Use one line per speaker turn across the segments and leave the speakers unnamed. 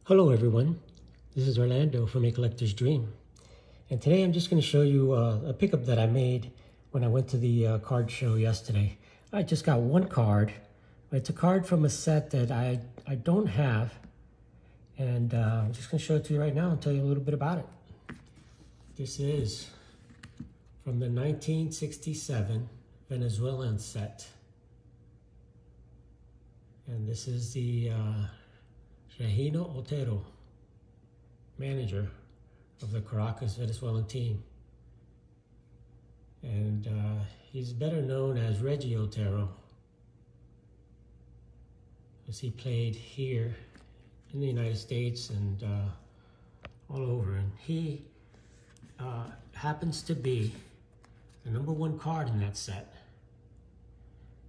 Hello everyone, this is Orlando from A Collector's Dream, and today I'm just going to show you a pickup that I made when I went to the card show yesterday. I just got one card. It's a card from a set that I don't have, and I'm just going to show it to you right now and tell you a little bit about it. This is from the 1967 Venezuelan set, and this is the Regino Otero, manager of the Caracas Venezuelan team. And he's better known as Reggie Otero, as he played here in the United States and all over. And he happens to be the #1 card in that set.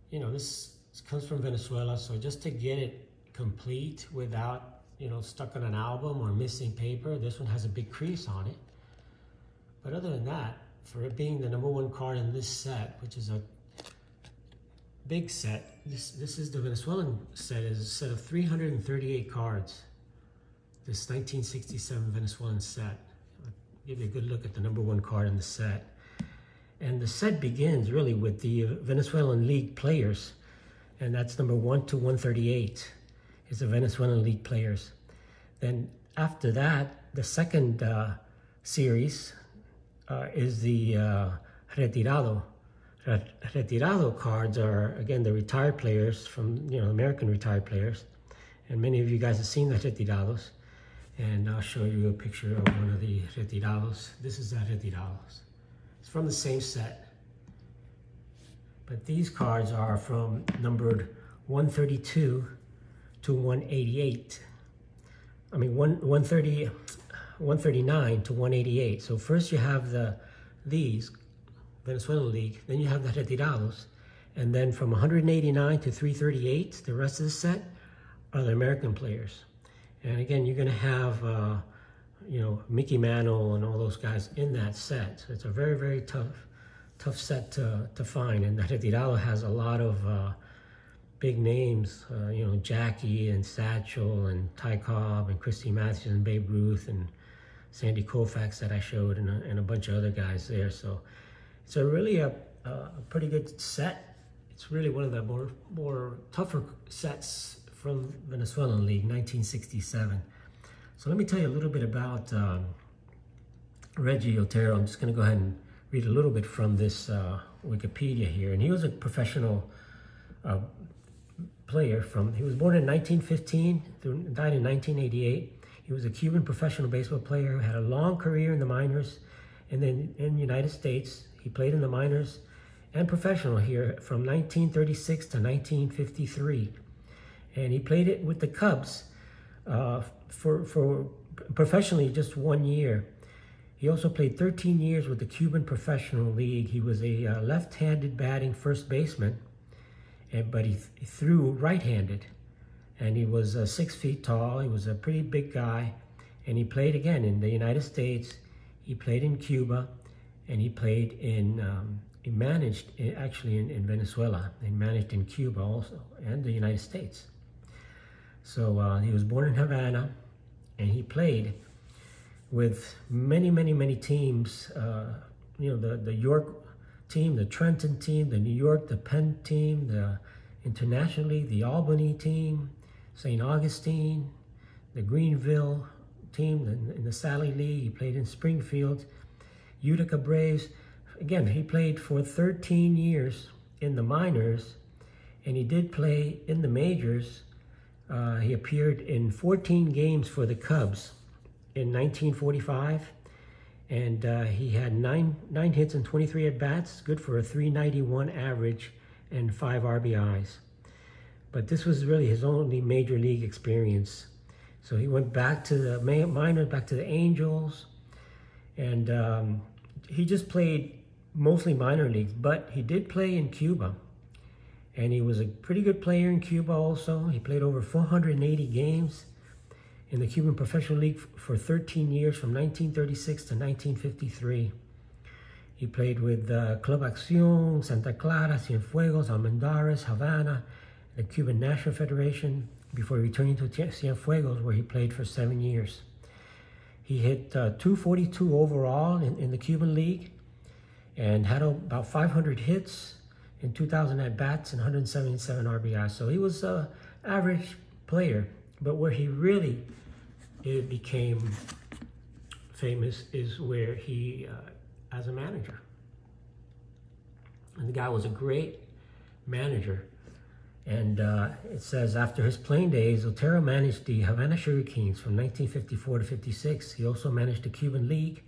You know, this comes from Venezuela, so just to get it complete without, stuck on an album or missing paper, this one has a big crease on it. But other than that, for it being the #1 card in this set, which is a big set, this is the Venezuelan set, is a set of 338 cards. This 1967 Venezuelan set. I'll give you a good look at the #1 card in the set. And the set begins really with the Venezuelan League players, and that's number 1 to 138. Is the Venezuelan League players. Then after that, the second series is the Retirado. Retirado cards are, again, the retired players from, American retired players. And many of you guys have seen the Retirados. And I'll show you a picture of one of the Retirados. This is the Retirados. It's from the same set. But these cards are from numbered 132 to 188. I mean 139 to 188. So first you have these Venezuelan League, then you have the Retirados, and then from 189 to 338, the rest of the set are the American players. And again, you're going to have Mickey Mantle and all those guys in that set. So it's a very, very tough set to find. And the Retirado has a lot of big names, Jackie and Satchel and Ty Cobb and Christy Matthews and Babe Ruth and Sandy Koufax that I showed, and a bunch of other guys there. So it's really a pretty good set. It's really one of the more tougher sets from Venezuelan League, 1967. So let me tell you a little bit about Reggie Otero. I'm just going to go ahead and read a little bit from this Wikipedia here. And he was a professional player he was born in 1915, died in 1988. He was a Cuban professional baseball player who had a long career in the minors and then in the United States. He played in the minors and professional here from 1936 to 1953. And he played it with the Cubs for professionally just 1 year. He also played 13 years with the Cuban Professional League. He was a left-handed batting first baseman, but he threw right-handed, and he was 6 feet tall. He was a pretty big guy, and he played again in the United States. He played in Cuba, and he played he managed actually in Venezuela. He managed in Cuba also, and the United States. So he was born in Havana, and he played with many teams. The York team, the Trenton team, the New York, the Penn team, the internationally, the Albany team, St. Augustine, the Greenville team in the Sally League. He played in Springfield, Utica Braves. Again, he played for 13 years in the minors, and he did play in the majors. He appeared in 14 games for the Cubs in 1945. And he had nine hits and 23 at-bats, good for a .391 average and 5 RBIs. But this was really his only major league experience. So he went back to the minors, back to the Angels, and he just played mostly minor leagues, but he did play in Cuba. And he was a pretty good player in Cuba also. He played over 480 games in the Cuban Professional League for 13 years, from 1936 to 1953. He played with Club Acción, Santa Clara, Cienfuegos, Almendares, Havana, the Cuban National Federation, before returning to Cienfuegos, where he played for 7 years. He hit 242 overall in the Cuban League and had about 500 hits and 2,000 at-bats and 177 RBIs. So he was an average player, but where he really became famous is where he, as a manager. And the guy was a great manager. And it says, after his playing days, Otero managed the Havana Sugar Kings from 1954 to 56. He also managed the Cuban League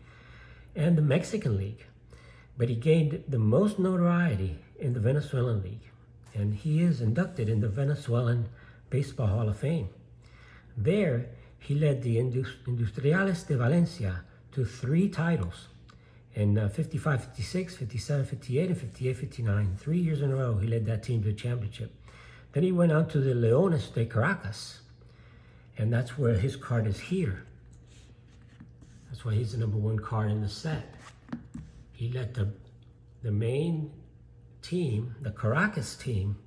and the Mexican League. But he gained the most notoriety in the Venezuelan League. And he is inducted in the Venezuelan Baseball Hall of Fame. There, he led the Industriales de Valencia to 3 titles. In 55-56, 57-58, and 58-59. 3 years in a row, he led that team to a championship. Then he went on to the Leones de Caracas. And that's where his card is here. That's why he's the #1 card in the set. He led the main team, the Caracas team,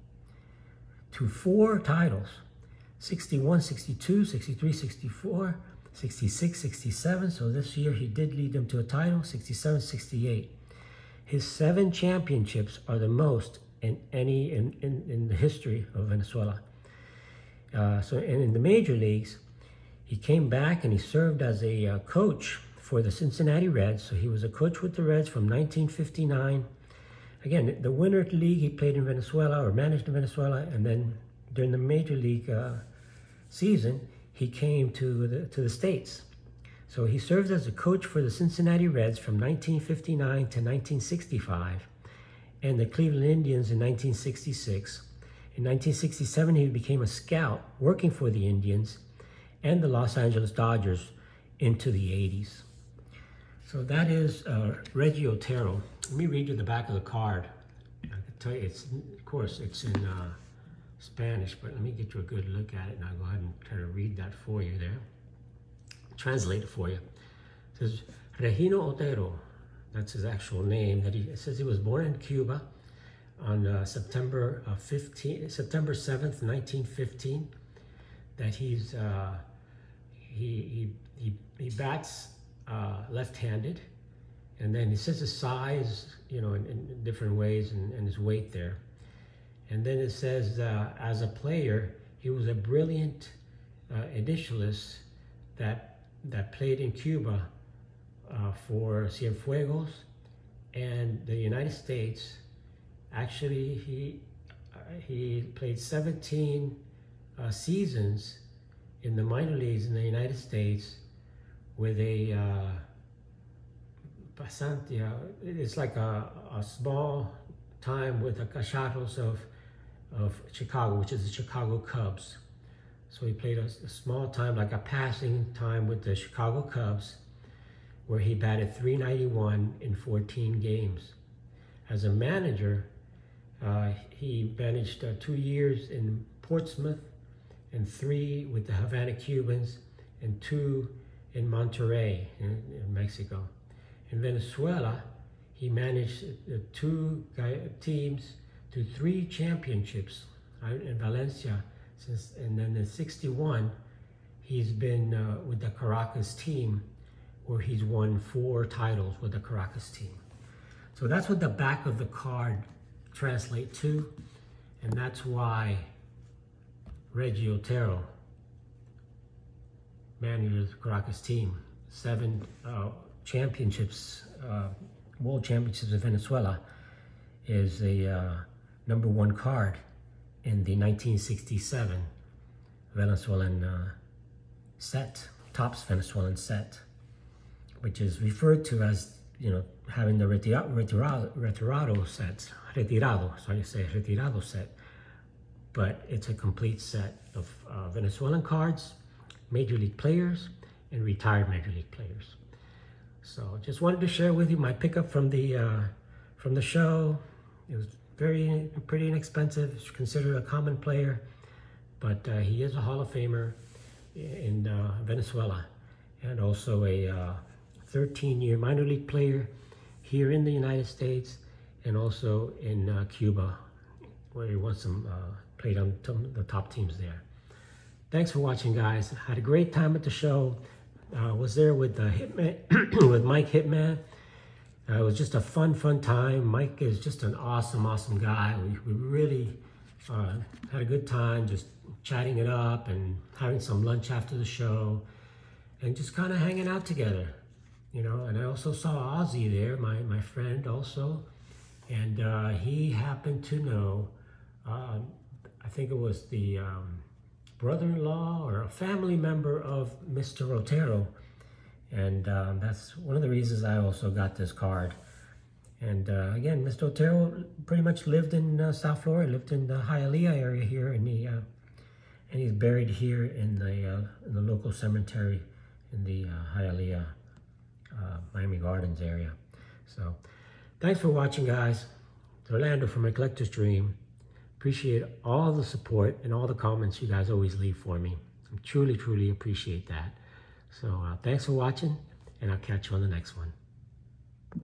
to 4 titles. 61, 62, 63, 64, 66, 67. So this year he did lead them to a title, 67, 68. His 7 championships are the most in the history of Venezuela. And in the major leagues, he came back and he served as a coach for the Cincinnati Reds. So he was a coach with the Reds from 1959. Again, the winter league he played in Venezuela or managed in Venezuela, and then during the major league season, he came to the States. So he served as a coach for the Cincinnati Reds from 1959 to 1965, and the Cleveland Indians in 1966. In 1967, he became a scout working for the Indians and the Los Angeles Dodgers into the 80s. So that is Reggie Otero. Let me read you the back of the card. I can tell you, of course, it's in Spanish, but let me get you a good look at it, and I'll go ahead and try to read that for you there. Translate it for you. It says, Regino Otero, that's his actual name. It says he was born in Cuba on September 7th, 1915. That he bats left-handed, and then it says his size, in different ways, and his weight there. And then it says, as a player, he was a brilliant initialist that played in Cuba for Cienfuegos and the United States. Actually, he played 17 seasons in the minor leagues in the United States with a pasantía. It's like a small time with the Cachorros of Chicago, which is the Chicago Cubs. So he played a small time, like a passing time with the Chicago Cubs, where he batted .391 in 14 games. As a manager, he managed 2 years in Portsmouth, and 3 with the Havana Cubans, and 2 in Monterrey in Mexico. In Venezuela, he managed 2 teams to 3 championships in Valencia. And then in '61, he's been with the Caracas team, where he's won 4 titles with the Caracas team. So that's what the back of the card translate to, and that's why Reggie Otero managed the Caracas team. 7 championships, world championships in Venezuela, is a #1 card in the 1967 Venezuelan set, Topps Venezuelan set, which is referred to as, having the retirado set, retirado set, but it's a complete set of Venezuelan cards, major league players, and retired major league players. So just wanted to share with you my pickup from the show. It was pretty inexpensive. It's considered a common player, but he is a Hall of Famer in Venezuela, and also a 13-year minor league player here in the United States, and also in Cuba, where he once played on the top teams there. Thanks for watching, guys. Had a great time at the show. Was there with the Hitman, with Mike Hitman. It was just a fun time. Mike is just an awesome guy. We really had a good time just chatting it up and having some lunch after the show and just kind of hanging out together, you know. And I also saw Ozzy there, my friend also, and he happened to know, I think it was the brother-in-law or a family member of Mr. Otero. And that's one of the reasons I also got this card. And again, Mr. Otero pretty much lived in South Florida, lived in the Hialeah area here, and he's buried here in the local cemetery in the Hialeah, Miami Gardens area. So, thanks for watching, guys. It's Orlando from My Collector's Dream. Appreciate all the support and all the comments you guys always leave for me. I truly appreciate that. So thanks for watching, and I'll catch you on the next one.